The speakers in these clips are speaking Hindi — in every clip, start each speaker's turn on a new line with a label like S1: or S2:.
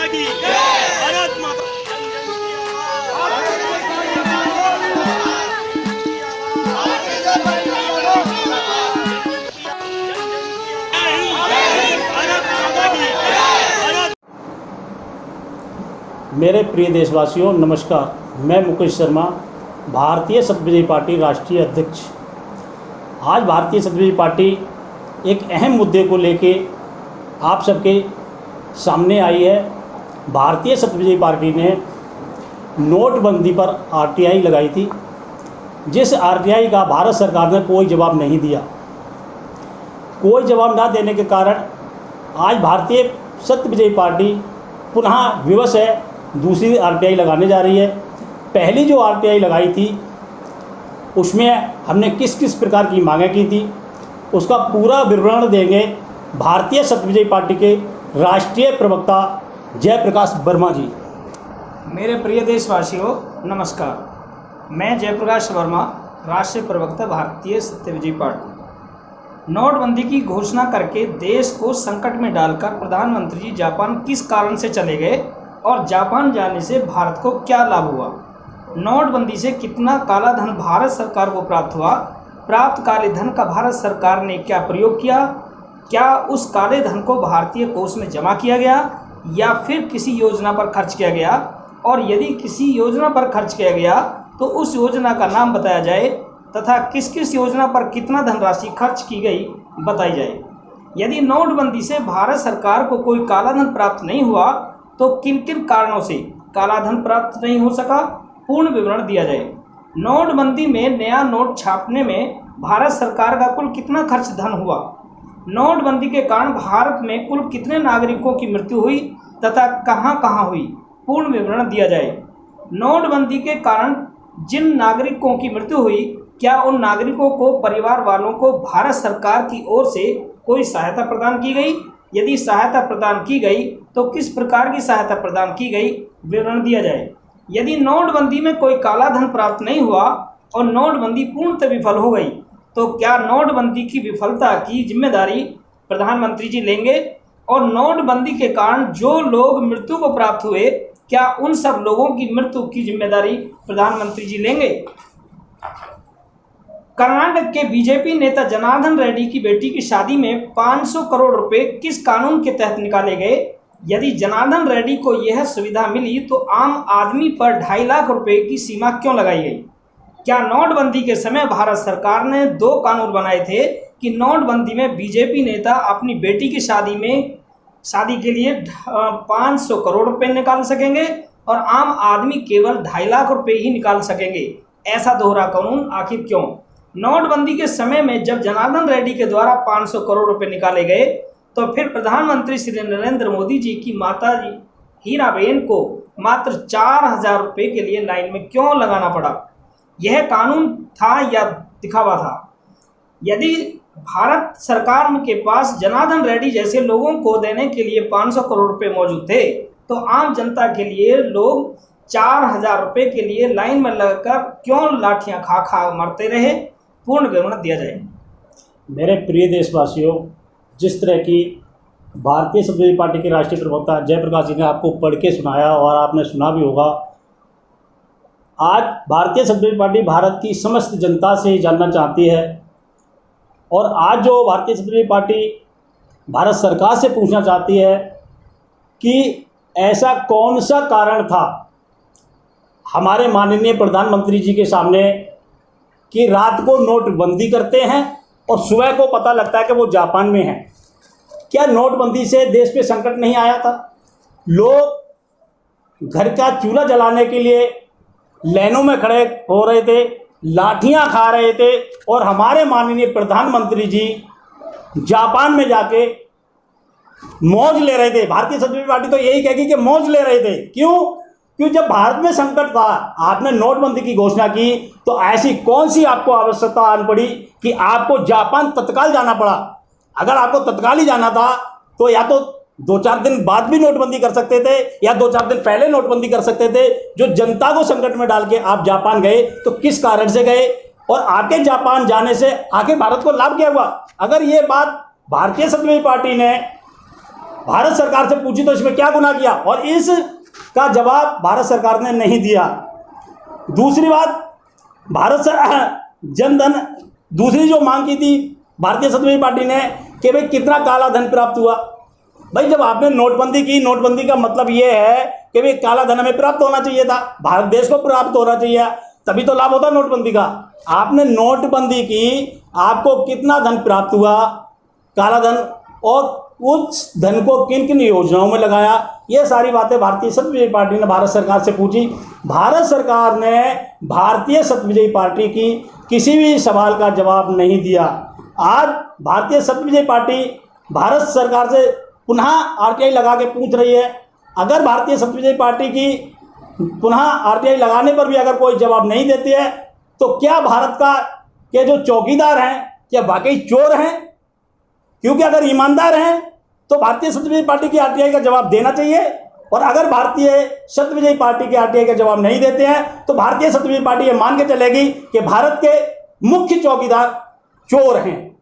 S1: माता की जय। भारत माता
S2: मेरे प्रिय देशवासियों, नमस्कार। मैं मुकेश शर्मा, भारतीय सत्यविजय पार्टी राष्ट्रीय अध्यक्ष। आज भारतीय सत्यविजय पार्टी एक अहम मुद्दे को लेके आप सबके सामने आई है। भारतीय सत्यविजय पार्टी ने नोटबंदी पर आरटीआई लगाई थी, जिस आरटीआई का भारत सरकार ने कोई जवाब नहीं दिया। कोई जवाब ना देने के कारण आज भारतीय सत्यविजय पार्टी पुनः विवश है, दूसरी आरटीआई लगाने जा रही है। पहली जो आरटीआई लगाई थी उसमें हमने किस किस प्रकार की मांगें की थी, उसका पूरा विवरण देंगे भारतीय सत्यविजय पार्टी के राष्ट्रीय प्रवक्ता जयप्रकाश वर्मा जी।
S3: मेरे प्रिय देशवासियों, नमस्कार। मैं जयप्रकाश वर्मा, राष्ट्रीय प्रवक्ता भारतीय सत्यविजय पार्टी। नोटबंदी की घोषणा करके देश को संकट में डालकर प्रधानमंत्री जी जापान किस कारण से चले गए और जापान जाने से भारत को क्या लाभ हुआ? नोटबंदी से कितना काला धन भारत सरकार को प्राप्त हुआ? प्राप्त काले धन का भारत सरकार ने क्या प्रयोग किया? क्या उस काले धन को भारतीय कोष में जमा किया गया या फिर किसी योजना पर खर्च किया गया? और यदि किसी योजना पर खर्च किया गया तो उस योजना का नाम बताया जाए तथा किस किस योजना पर कितना धनराशि खर्च की गई बताई जाए। यदि नोटबंदी से भारत सरकार को कोई काला धन प्राप्त नहीं हुआ तो किन किन कारणों से काला धन प्राप्त नहीं हो सका, पूर्ण विवरण दिया जाए। नोटबंदी में नया नोट छापने में भारत सरकार का कुल कितना खर्च धन हुआ? नोटबंदी के कारण भारत में कुल कितने नागरिकों की मृत्यु हुई तथा कहां कहां हुई, पूर्ण विवरण दिया जाए। नोटबंदी के कारण जिन नागरिकों की मृत्यु हुई, क्या उन नागरिकों को परिवार वालों को भारत सरकार की ओर से कोई सहायता प्रदान की गई? यदि सहायता प्रदान की गई तो किस प्रकार की सहायता प्रदान की गई, विवरण दिया जाए। यदि नोटबंदी में कोई काला धन प्राप्त नहीं हुआ और नोटबंदी पूर्णतः विफल हो गई तो क्या नोटबंदी की विफलता की जिम्मेदारी प्रधानमंत्री जी लेंगे? और नोटबंदी के कारण जो लोग मृत्यु को प्राप्त हुए, क्या उन सब लोगों की मृत्यु की जिम्मेदारी प्रधानमंत्री जी लेंगे? कर्नाटक के बीजेपी नेता जनार्दन रेड्डी की बेटी की शादी में 500 करोड़ रुपए किस कानून के तहत निकाले गए? यदि जनार्दन रेड्डी को यह सुविधा मिली तो आम आदमी पर 2.5 लाख रुपए की सीमा क्यों लगाई गई? क्या नोटबंदी के समय भारत सरकार ने 2 कानून बनाए थे कि नोटबंदी में बीजेपी नेता अपनी बेटी की शादी के लिए 500 करोड़ रुपए निकाल सकेंगे और आम आदमी केवल 2.5 लाख रुपए ही निकाल सकेंगे? ऐसा दोहरा कानून आखिर क्यों? नोटबंदी के समय में जब जनार्दन रेड्डी के द्वारा 500 करोड़ रुपए निकाले गए तो फिर प्रधानमंत्री श्री नरेंद्र मोदी जी की माता जी हीराबेन को मात्र 4,000 रुपये के लिए लाइन में क्यों लगाना पड़ा? यह कानून था या दिखावा था? यदि भारत सरकार के पास जनार्दन रेड्डी जैसे लोगों को देने के लिए 500 करोड़ रुपए मौजूद थे तो आम जनता के लिए लोग 4,000 रुपये के लिए लाइन में लगकर क्यों लाठियां खा खा मरते रहे? पूर्ण विवरण दिया जाए।
S2: मेरे प्रिय देशवासियों, जिस तरह की भारतीय सत्यविजय पार्टी के राष्ट्रीय प्रवक्ता जयप्रकाश जी ने आपको पढ़ के सुनाया और आपने सुना भी होगा, आज भारतीय सत्यविजय पार्टी भारत की समस्त जनता से जानना चाहती है और आज जो भारतीय सत्यविजय पार्टी भारत सरकार से पूछना चाहती है कि ऐसा कौन सा कारण था हमारे माननीय प्रधानमंत्री जी के सामने कि रात को नोटबंदी करते हैं और सुबह को पता लगता है कि वो जापान में हैं। क्या नोटबंदी से देश पे संकट नहीं आया था? लोग घर का चूल्हा जलाने के लिए लाइनों में खड़े हो रहे थे, लाठियां खा रहे थे और हमारे माननीय प्रधानमंत्री जी जापान में जाके मौज ले रहे थे। भारतीय सत्यविजय पार्टी तो यही कहेगी कि मौज ले रहे थे। क्यों जब भारत में संकट था, आपने नोटबंदी की घोषणा की तो ऐसी कौन सी आपको आवश्यकता आन पड़ी कि आपको जापान तत्काल जाना पड़ा? अगर आपको तत्काल ही जाना था तो या तो 2-4 दिन बाद भी नोटबंदी कर सकते थे या 2-4 दिन पहले नोटबंदी कर सकते थे। जो जनता को संकट में डाल के आप जापान गए तो किस कारण से गए और आके जापान जाने से आके भारत को लाभ क्या हुआ? अगर ये बात भारतीय सत्यविजय पार्टी ने भारत सरकार से पूछी तो इसमें क्या गुनाह किया, और इसका जवाब भारत सरकार ने नहीं दिया। दूसरी बात, जनधन, दूसरी जो मांग की थी भारतीय समाजवादी पार्टी ने कि भाई कितना काला धन प्राप्त हुआ। भाई जब आपने नोटबंदी की, नोटबंदी का मतलब ये है कि भाई काला धन हमें प्राप्त होना चाहिए था, भारत देश को प्राप्त होना चाहिए, तभी तो लाभ होता नोटबंदी का। आपने नोटबंदी की, आपको कितना धन प्राप्त हुआ, काला धन, और उस धन को किन किन योजनाओं में लगाया, ये सारी बातें भारतीय समाजवादी पार्टी ने भारत सरकार से पूछी। भारत सरकार ने भारतीय समाजवादी पार्टी की किसी भी सवाल का जवाब नहीं दिया। आज भारतीय समाजवादी पार्टी भारत सरकार से पुनः आरटीआई लगा के पूछ रही है। अगर भारतीय समाजवादी पार्टी की पुनः आरटीआई लगाने पर भी अगर कोई जवाब नहीं देती है तो क्या भारत का के जो चौकीदार हैं क्या वाकई चोर हैं? क्योंकि अगर ईमानदार हैं तो भारतीय समाजवादी पार्टी की आरटीआई का जवाब देना चाहिए, और अगर भारतीय समाजवादी पार्टी के आरटीआई का जवाब नहीं देते हैं तो भारतीय समाजवादी पार्टी ये मान के चलेगी कि भारत के मुख्य चौकीदार चोर हैं,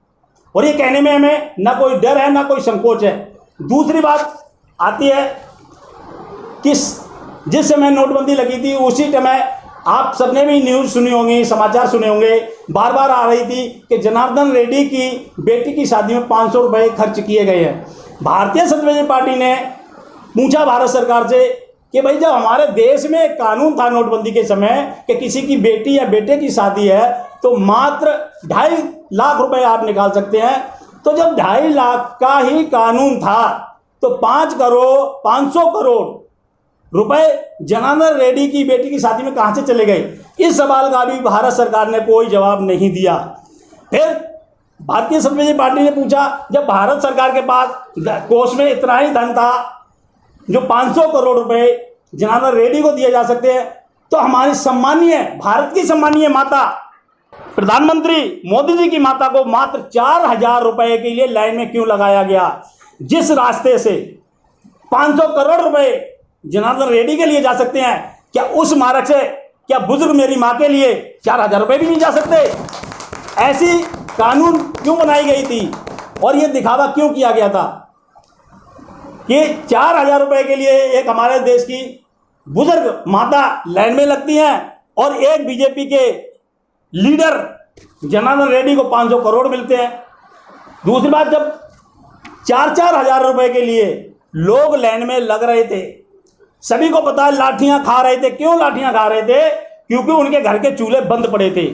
S2: और ये कहने में हमें ना कोई डर है ना कोई संकोच है। दूसरी बात आती है कि जिस समय नोटबंदी लगी थी उसी समय आप सबने भी न्यूज़ सुनी होंगी, समाचार सुने होंगे, बार बार आ रही थी कि जनार्दन रेड्डी की बेटी की शादी में 500 रुपये खर्च किए गए हैं। भारतीय समाजवादी पार्टी ने पूछा भारत सरकार से कि भाई जब हमारे देश में एक कानून था नोटबंदी के समय कि किसी की बेटी या बेटे की शादी है तो मात्र 2.5 लाख रुपए आप निकाल सकते हैं, तो जब 2.5 लाख का ही कानून था तो 500 करोड़ रुपए जनार्दन रेड्डी की बेटी की शादी में कहाँ से चले गए? इस सवाल का भी भारत सरकार ने कोई जवाब नहीं दिया। फिर भारतीय समाजवादी पार्टी ने पूछा, जब भारत सरकार के पास कोष में इतना ही धन था जो 500 करोड़ रुपए जनार्दन रेड्डी को दिए जा सकते हैं, तो हमारी सम्मानीय भारत की सम्मानीय माता प्रधानमंत्री मोदी जी की माता को मात्र 4,000 रुपए के लिए लाइन में क्यों लगाया गया? जिस रास्ते से 500 करोड़ रुपए जनार्दन रेड्डी के लिए जा सकते हैं, क्या उस मार्ग से क्या बुजुर्ग मेरी माँ के लिए 4,000 रुपए भी नहीं जा सकते? ऐसी कानून क्यों बनाई गई थी और ये दिखावा क्यों किया गया था कि 4,000 रुपए के लिए एक हमारे देश की बुजुर्ग माता लाइन में लगती हैं और एक बीजेपी के लीडर जनार्दन रेड्डी को 500 करोड़ मिलते हैं। दूसरी बात, जब 4-4 हज़ार रुपए के लिए लोग लाइन में लग रहे थे, सभी को पता है लाठियां खा रहे थे। क्यों लाठियां खा रहे थे? क्योंकि उनके घर के चूल्हे बंद पड़े थे।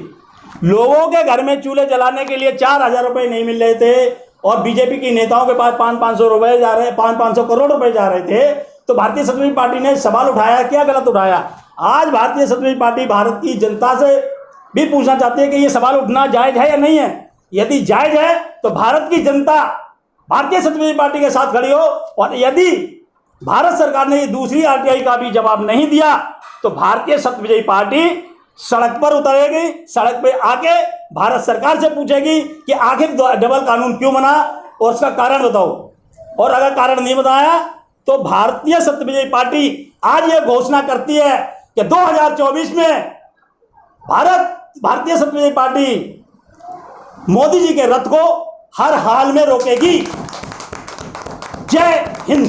S2: लोगों के घर में चूल्हे जलाने के लिए 4,000 रुपए नहीं मिल रहे थे और बीजेपी के नेताओं के पास 500 रुपए जा रहे, 500 करोड़ रुपए जा रहे थे। तो भारतीय समाजवादी पार्टी ने सवाल उठाया, क्या गलत उठाया? आज भारतीय समाजवादी पार्टी भारत की जनता से भी पूछना चाहती है कि ये सवाल उठना जायज है या नहीं है। यदि जायज है तो भारत की जनता भारतीय समाजवादी पार्टी के साथ खड़ी हो, और यदि भारत सरकार ने ये दूसरी आरटीआई का भी जवाब नहीं दिया तो भारतीय समाजवादी पार्टी सड़क पर उतरेगी, सड़क पे आके भारत सरकार से पूछेगी कि आखिर डबल कानून क्यों बना और उसका कारण बताओ। और अगर कारण नहीं बताया तो भारतीय समाजवादी पार्टी आज ये घोषणा करती है कि 2024 में भारतीय समाजवादी पार्टी मोदी जी के रथ को हर हाल में रोकेगी। जय हिंद।